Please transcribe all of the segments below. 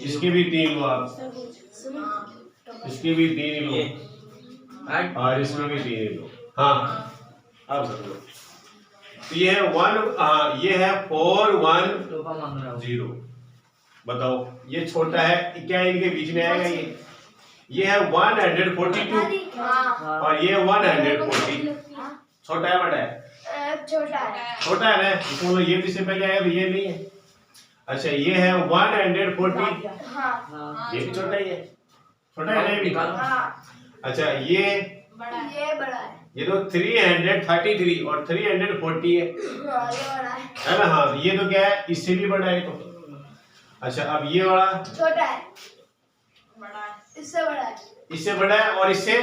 इसके भी 3 लो आप, इसके भी 3 लो और इसमें भी 3 लो। हाँ अब समझो, तो ये है 1, ये है 4 1 0। बताओ ये छोटा है क्या, इनके बीच में आएगा ये है 142 और ये 140। छोटा है बड़ा है? छोटा है ना, इसमें ये भी सिर्फ क्या है, ये नहीं है। अच्छा ये है 140, ये भी छोटा ही है, छोटा है ना भी। अच्छा ये बड़ा है, ये तो 333 और 340 है ना। हाँ ये तो क्या है, इससे भी बड़ा है तो। अच्छा अब ये वाला छोटा है, बड़ा है, इससे बड़ा है, इससे बड़ा है और इससे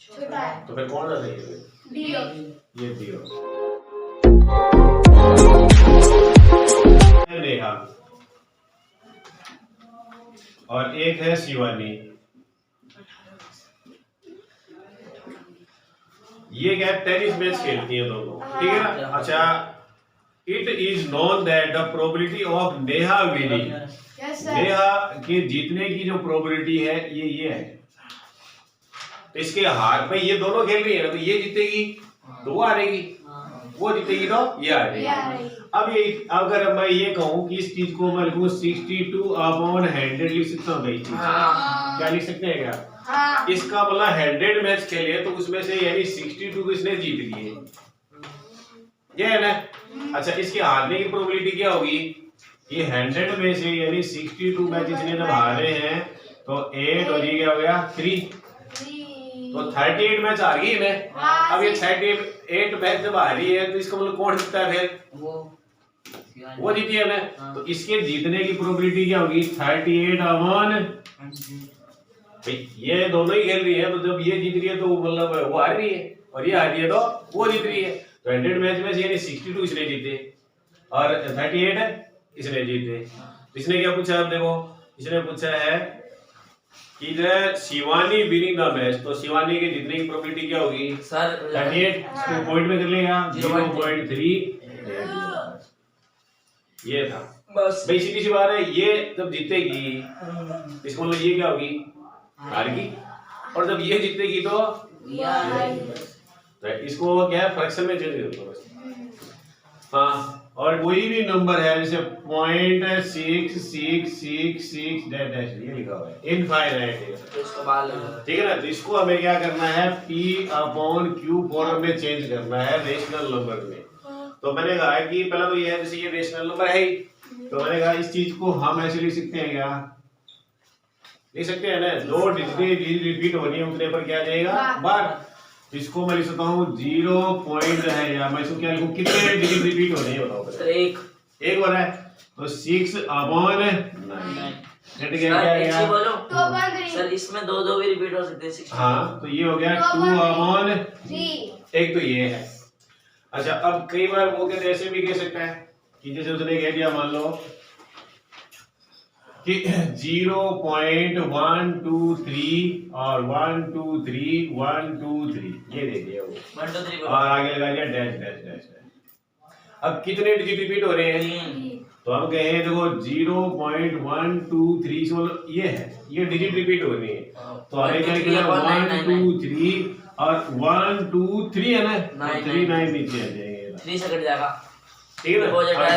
छोटा है, तो फिर कौन सा सही है? डी। ये डी नेहा और एक है शिवानी। ये क्या टेनिस मैच खेलती है दोनों, ठीक है ना। अच्छा it is known that the probability of Neha winning, Neha के जीतने की जो प्रोबेबिलिटी है ये है। तो इसके हार पे ये दोनों खेल रही है ना, तो ये जीतेगी तो वो हारेगी, वो जीतेगी तो ये हारेगी। अब ये अगर मैं ये कहूँ कि इस चीज को मैं लिखूं 62/100 लिख सकता हूँ, क्या लिख सकते हैं क्या? हाँ। इसका मतलब 100 मैच खेले तो उसमें से यानी 62 किसने जीत लिए, ये है ना। अच्छा इसके हारने की प्रोबेबिलिटी क्या होगी, ये 100 में से यानी 62 मैच इसने जब हारे हैं तो 8 और ये क्या हो गया 3, तो 38 मैच हार गई मैं। अब ये 38 मैच जब हारी है तो इसका मतलब कौन जीतता है? फिर वो जीती है ना। तो इसके जीतने की प्रोबेबिलिटी क्या होगी 38/100। ये दोनों ही खेल रही है, तो जब ये जीत रही है तो मतलब वो हार रही है और ये हार रही है तो वो जीत रही है। तो 100 मैच में से यानी 62 इसने जीते और 38 इसने जीते। इसने क्या पूछा, आप देखो इसने पूछा है कि शिवानी विनिंग द मैच, तो शिवानी के जीतने की प्रोबेबिलिटी क्या होगी सर? 38 इसको पॉइंट में कर लेगा 0.3, ये था बस भाई, सीधी सी बात है। ये जब जीतेगी इसको मतलब ये क्या होगी, हारेगी, और जब ये जीतेगी तो इसको क्या है फ्रैक्शन में चेंज कर दो बस। हाँ और कोई भी नंबर है जैसे 0.6666 डैश ये लिखा हुआ है इनफाइनाइट है, ठीक है ना। तो इसको हमें क्या करना है P/Q फॉर्म में चेंज करना है रेशनल नंबर में। तो मैंने कहा कि पहला तो ये है जैसे ये रेशनल नंबर है ही, तो मैंने कहा इस चीज को हम ऐसे लिख सकते हैं, क्या लिख सकते हैं ना, 2 डिजिट रिपीट होनी है उतने पर क्या आ जाएगा बार। इसको मैं लिख सकता हूँ 0 पॉइंट है, या मैं इसको क्या लिखूं, कितने डिजिट रिपीट होने हैं बताओ सर? एक बार है तो 6/9 कट गया, क्या गया सर? इसमें 2 भी रिपीट हो सकते हैं। हाँ तो ये हो गया 2/3, एक तो ये है। अच्छा अब कई बार वो कहते ऐसे भी कह सकता है कि जैसे उसने कह दिया मान लो कि 0.123 और 123 123 ये दे दिया वो 1 2 3 और आगे लगा दिया डैश डैश डैश। अब कितने डिजिट रिपीट हो रहे हैं? तो हम कहे देखो 0.123 से मतलब ये है, ये डिजिट रिपीट हो रही है, तो हमें क्या लिखना है 1 2 3 और 1 2 3 है ना, 3 9 नीचे आ जाएंगे, 3 से कट जाएगा, ठीक है ना।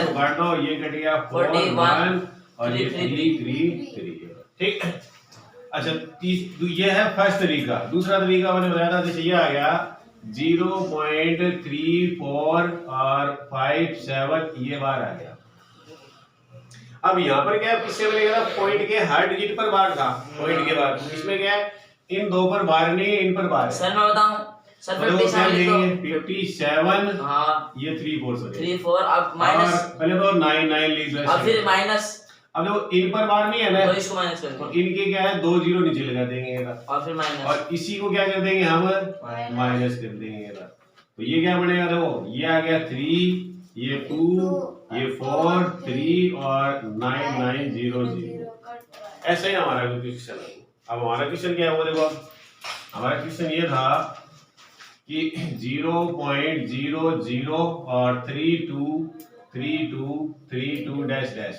तो काट दो, ये कट गया 4 1 और ये 3 3 3, ठीक। अच्छा ये है फर्स्ट तरीका। दूसरा तरीका मैंने बताया था जैसे ये आ गया 0.34 और 57 ये बार आ गया। अब यहाँ पर क्या किससे बनेगा, पॉइंट के हर डिजिट पर बार था, पॉइंट के बाद इसमें क्या है इन 2 पर बार नहीं है, इन पर बार है। सर मैं बताऊं सर 57 हाँ ये 3 4 से 3 4 अब माइनस, पहले तो 9 9 लिख दो, अब फिर माइनस, अब देखो इन पर बार नहीं है ना तो इसको माइनस कर तो इनके क्या है 2 0 नीचे लगा देंगे और फिर माइनस, और इसी को क्या कर देंगे हम माइनस कर देंगे। तो ये क्या बनेगा, देखो ये आ गया 3 ये 2 ये 4 3 और 9 9 0 0। ऐसा ही हमारा क्वेश्चन है। अब हमारा क्वेश्चन क्या है वो देखो, हमारा क्वेश्चन ये था कि 0.00 और 32 32 32 डैश डैश।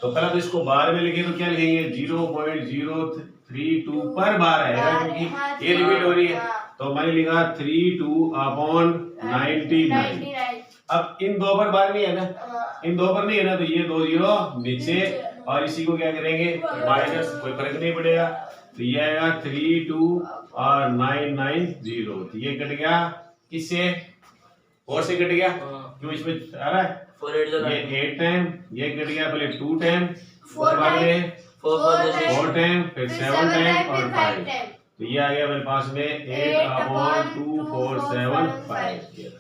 तो पहले तो इसको बार में लिखे तो क्या लिखेंगे 0.032 पर बार आएगा क्योंकि ये रिपीट हो रही है। तो मैंने लिखा 32/99। अब इन दो पर बार नहीं है ना, इन दो पर नहीं है ना, तो ये 2 जीरो नीचे और इसी को क्या करेंगे माइनस, कोई फर्क नहीं पड़ेगा। तो ये आएगा 32 और 990। तो ये कट गया किससे, 4 से कट गया, क्यों इसमें आ रहा है ये 8 टाइम, ये कट गया पहले 2 टाइम, उसके बाद में 4 टाइम, फिर 7 टाइम और 5। तो ये आ गया मेरे पास में 8/2475।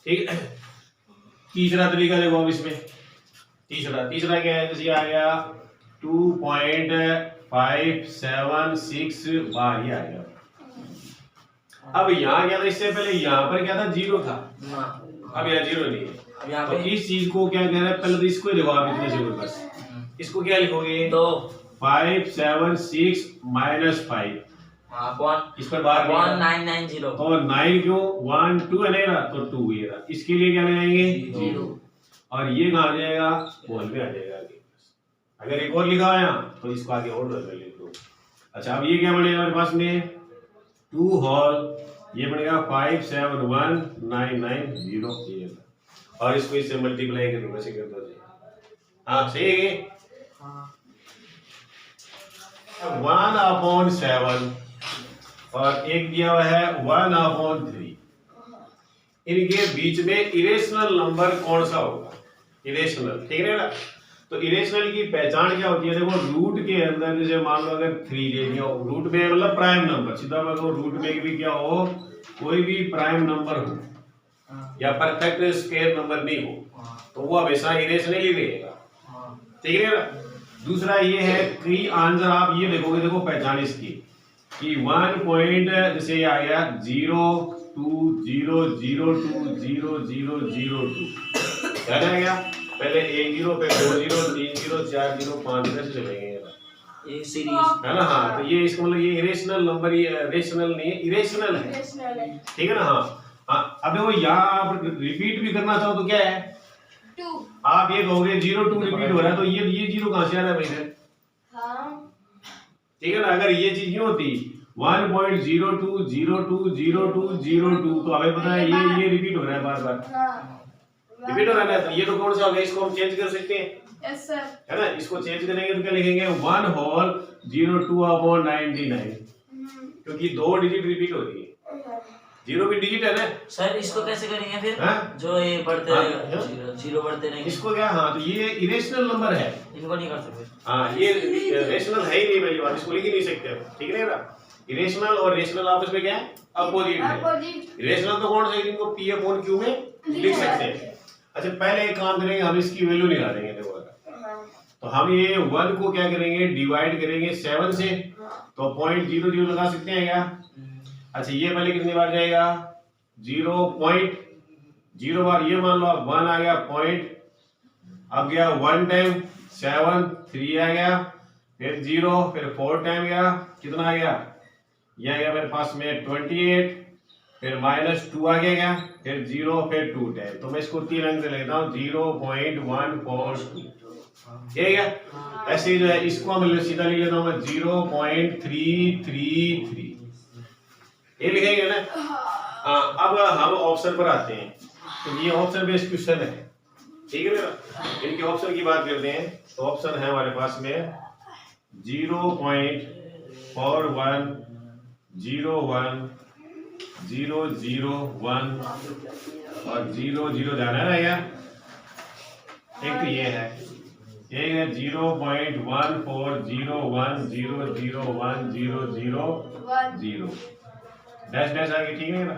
ठीक है। तीसरा तरीका देखो अब इसमें, तीसरा क्या है, जैसे आ गया 2.576 बार, ये आ गया। अब यहाँ क्या था, इससे पहले यहाँ पर क्या था 0 था, अब यहाँ 0 नहीं है। तो इस चीज को क्या कह रहा है, पहले तो इसको ही देखो आप इतने से बस, इसको क्या लिखोगे 576 माइनस 5, इस पर बार 1990। तो 9 क्यों, 1 2 है ना, तो 2 ये रहा, इसके लिए क्या लगाएंगे 0, और ये कहाँ आ जाएगा होल में आ जाएगा आगे। अगर एक और लिखा है यहाँ तो इसको आगे और लिख दो। अच्छा अब ये क्या बनेगा मेरे पास में 2 होल, ये बनेगा 571,990, और इसको इससे मल्टीप्लाई कर दो, वैसे कर दो। हाँ सही है। 1/7 और एक दिया हुआ है 1/3। इनके बीच में इरेशनल नंबर कौन सा होगा, इरेशनल, ठीक है ना। तो इरेशनल की पहचान क्या होती है, देखो रूट के अंदर जैसे मान लो अगर 3 ले लिया, रूट में मतलब प्राइम नंबर, सीधा मतलब रूट में भी क्या हो, कोई भी प्राइम नंबर हो या परफेक्ट स्क्वायर नंबर नहीं हो, तो वो हमेशा इरेशनल ही रहेगा, ठीक है ना। दूसरा ये है कि आंसर आप ये देखोगे, देखो पहचान इसकी कि 1 पॉइंट जैसे ये आ गया 020020002 क्या जाएगा, पहले 1 0, फिर 2 0, 3 0, 4 0, 5 0 से चलेंगे ये सीरीज है ना। हाँ तो ये इसका मतलब ये इरेशनल नंबर, ये रेशनल नहीं है, इरेशनल है, ठीक है ना। हाँ अब देखो यहाँ आप रिपीट भी करना चाहो तो क्या है 2, आप ये कहोगे 02 रिपीट हो रहा है, तो ये 0 कहाँ से आ रहा है भाई, ठीक है ना। अगर ये चीज यूं होती 1.02020202, तो हमें पता है ये रिपीट हो रहा है बार बार, रिपीट हो रहा है, तो ये तो कौन सा हो गया, इसको हम चेंज कर सकते हैं, यस सर, है ना। इसको चेंज करेंगे तो क्या लिखेंगे 1/02/99, क्योंकि 2 डिजिट रिपीट हो रही है, 0 भी डिजिट है ना सर। इसको कैसे करेंगे फिर, जो ये बढ़ते रहेगा, जीरो बढ़ते रहेंगे, इसको क्या, हाँ तो ये इरेशनल नंबर है, इनको नहीं कर सकते। हाँ ये रेशनल है ही नहीं, पहली बात इसको लिख ही नहीं सकते, ठीक है ना। इरेशनल और रेशनल आपस में क्या है, अपोजिट है। इरेशनल तो कौन सा है, इनको P/Q में लिख सकते हैं। अच्छा पहले एक काम करेंगे, हम इसकी वैल्यू निकाल देंगे, देखो तो हम ये 1 को क्या करेंगे डिवाइड करेंगे 7 से, तो 0.00 लगा सकते हैं क्या। अच्छा ये पहले कितनी बार जाएगा 0.0 बार, ये मान लो 1 आ गया पॉइंट, अब गया 1 टाइम 7, 3 आ गया, फिर 0, फिर 4 टाइम गया, कितना आ गया, ये आ गया मेरे पास में 28, फिर -2 आ गया, फिर 0, फिर 2 टाइम। तो मैं इसको 3 अंक से लेता हूँ 0.142, ठीक है। ऐसे जो है इसको हम सीधा लिख लेता हूँ 0.333, ये लिखेंगे ना। अब हम ऑप्शन पर आते हैं, तो ये ऑप्शन बेस्ड क्वेश्चन है, ठीक है ना। इनके ऑप्शन की बात करते हैं, तो ऑप्शन है हमारे पास में 0.4101 और 00 जाना है क्या, एक तो ये है, एक है 0.1401001000 डैश डैश आगे, ठीक है ना।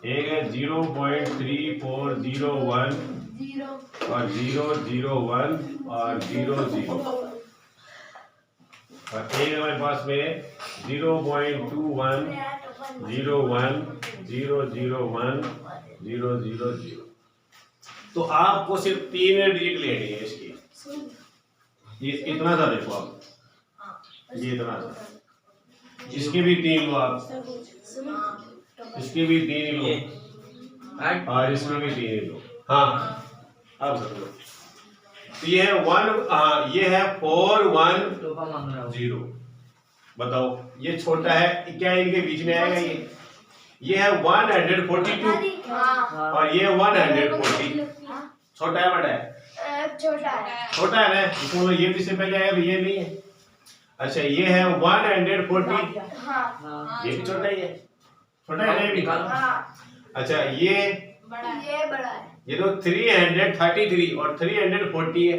एक है 0.3401 और 001 और 00, और एक है हमारे पास में 0.21 01 001 000। तो आपको सिर्फ 3 डिजिट लेनी है इसकी, ये इतना सा देखो आप, ये इतना सा, इसके भी 3 लो आप, इसके भी 3 लो और इसमें भी 3 लो। हाँ अब समझो तो ये है 1, ये है 410। बताओ ये छोटा है क्या, इनके बीच में आएगा ये है 142 और ये 140। छोटा है बड़ा है? छोटा है ना, इसमें ये भी से पहले आया तो ये नहीं है। अच्छा ये है 140, ये भी छोटा ही है, छोटा है ना भी। अच्छा ये बड़ा है। ये तो 333 और 340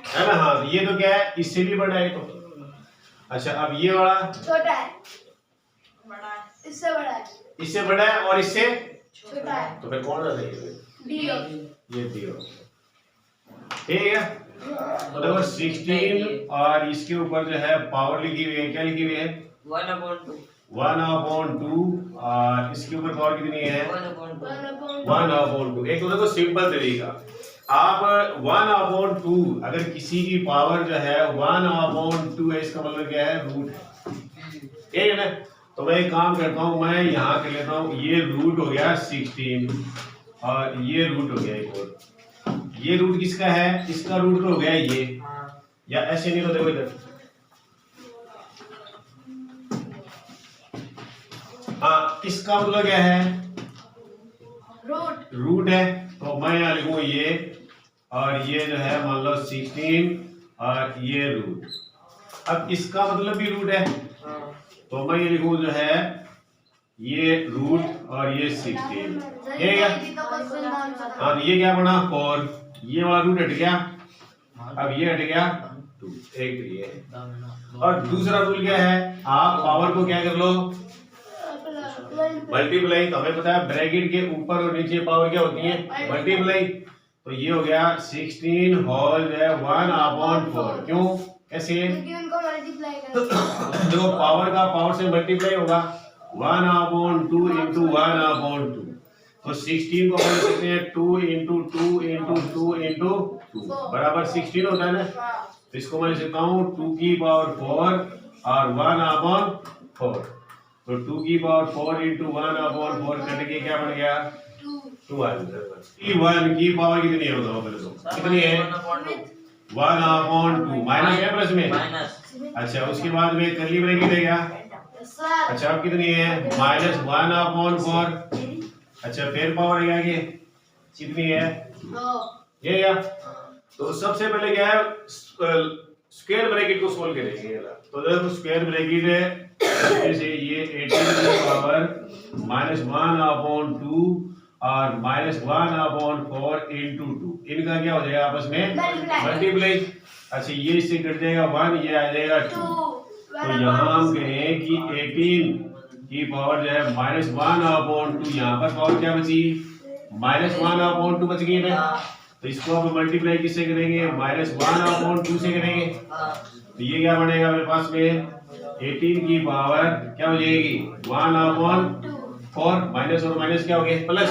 है ना। हाँ तो ये तो क्या है, इससे भी बड़ा है तो। अच्छा अब ये वाला छोटा है, इससे बड़ा है, इससे बड़ा है और इससे छोटा है। तो फिर कौन सा सही है? डी हो। ये डी हो, ठीक है। तो देखो 16 और इसके ऊपर जो है पावर लिखी हुई है, क्या लिखी हुई है? 1/2 और इसके ऊपर पावर कितनी है? 1/2। एक तो देखो सिंपल तरीका, आप 1/2 अगर किसी की पावर जो है 1/2 है, इसका मतलब क्या है? रूट है, ठीक है ना। तो मैं एक काम करता हूँ, मैं यहाँ कर लेता हूँ, ये रूट हो गया 16 और ये रूट हो गया एक और। ये रूट किसका है? इसका रूट हो गया ये, या ऐसे नहीं तो देखो इधर, हाँ इसका मतलब क्या है? रूट है। तो मैं यहाँ लिखूँ ये, और ये जो है मान लो 16 और ये रूट। अब इसका मतलब भी रूट है, तो मैं ये लिखूँ जो है ये रूट और ये 16, ये क्या? हाँ तो ये क्या बना? 4, ये वाला रूट हट गया, अब ये हट गया 2, एक तो ये। और दूसरा रूल क्या है? आप पावर को क्या कर लो? मल्टीप्लाई। तो हमें पता है ब्रैकेट के ऊपर और नीचे पावर क्या होती है? मल्टीप्लाई। तो ये हो गया 16 होल जो है 1/4। क्यों? कैसे? देखो पावर का पावर से मल्टीप्लाई होगा, 1/2 इंटू 1/2। तो 16 को बोल सकते हैं 2 इंटू 2 इंटू 2 इंटू 2 बराबर 16 होता है ना। तो इसको मैं लिख सकता हूँ 2 की पावर 4 और 1/4। तो 2 की पावर 4 इंटू 1/4 कट के क्या बन गया? 2। 1 की पावर कितनी है बताओ पहले तो? कितनी है? 1/2 माइनस है प्लस में। अच्छा उसके बाद में कर्ली ब्रैकेट है क्या? अच्छा अब कितनी है? -1/4। अच्छा फिर पावर है क्या? कितनी है? ये क्या? तो सबसे पहले क्या है, स्क्वायर ब्रैकेट को सोल्व करेंगे। तो देखो स्क्वायर ब्रैकेट है, जैसे ये 18 की पावर -1/2 और -1/4 इंटू 2, इनका क्या हो जाएगा आपस में? मल्टीप्लाई। अच्छा ये इससे कट जाएगा 1, ये आ जाएगा 2। तो यहाँ हम कहें कि 18 की पावर जो है -1/2, यहाँ पर पावर क्या बची? -1/2 बच गई ना। तो इसको आप मल्टीप्लाई किससे करेंगे? -1/2 से करेंगे। तो ये क्या बनेगा मेरे पास में? 18 की पावर क्या हो जाएगी? 1/4, माइनस और माइनस क्या हो गया? प्लस।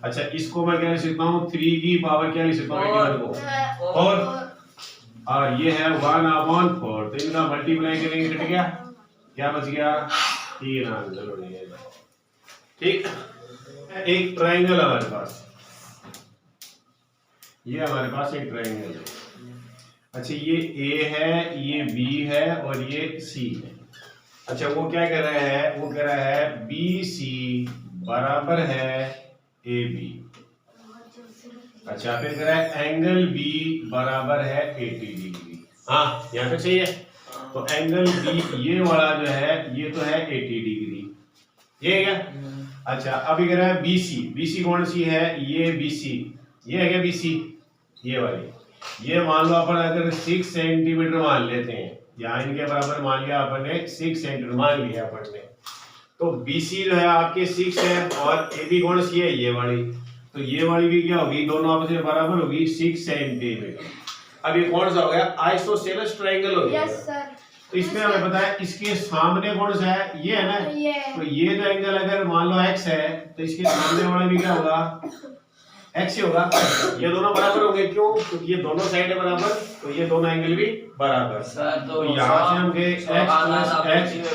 अच्छा इसको मैं क्या लिख सकता हूँ? 3 की पावर क्या लिख सकता हूँ? 81 को 4, और ये है 1/4। तो इनका मल्टीप्लाई करेंगे, कट गया, क्या बच गया? 3 आंसर हो जाएगा। ठीक, एक ट्रायंगल हमारे पास, ये हमारे पास एक ट्रायंगल है। अच्छा ये A है, ये B है और ये C है। अच्छा वो क्या कह रहा है? वो कह रहा है BC बराबर है AB। अच्छा फिर कह रहा है एंगल B बराबर है 80 डिग्री। हाँ यहाँ पे सही है। तो एंगल B ये वाला जो है ये तो है 80 डिग्री, ये है क्या? अच्छा अभी कह रहा है BC कौन सी है? ये BC, ये है क्या BC? ये वाली। ये मान लो अपन अगर 6 सेंटीमीटर मान लेते हैं, यहाँ इनके बराबर मान लिया अपन ने 6 सेंटीमीटर मान लिया अपन ने। तो BC जो है आपके 6 है और AB कौन सी है? ये वाली। तो ये वाली भी क्या होगी? दोनों आपस में बराबर होगी 6 सेंटीमीटर। अब ये कौन सा हो गया? आइसोसेलेस ट्रायंगल हो गया। तो इसमें हमें पता है इसके सामने कौन सा है? ये है ना। तो ये जो एंगल अगर मान लो x है तो इसके सामने वाला भी क्या होगा? x ही होगा। ये दोनों बराबर होंगे, क्यों? क्योंकि ये दोनों साइड है बराबर, तो ये दोनों एंगल भी बराबर। सर तो यहाँ से हम गए x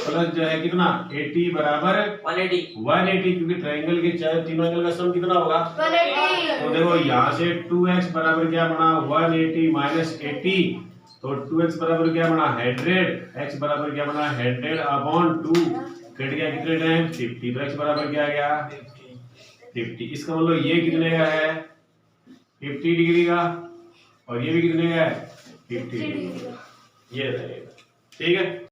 प्लस जो है कितना 80 बराबर 180, क्योंकि ट्रायंगल के तीनों एंगल का सम कितना होगा 180। तो देखो यहाँ से 2x बराबर क्या बना 180 माइनस 80, तो 2x बराबर क्या बना 100, x बराबर क्या बना 100 अपॉन 2, कट गया कितने टाइम 50, तो x बराबर क्या आ गया 50। इसका मतलब ये कितने का है 50 डिग्री का, और ये भी कितने का है 50 डिग्री का, ये रहेगा। ठीक है।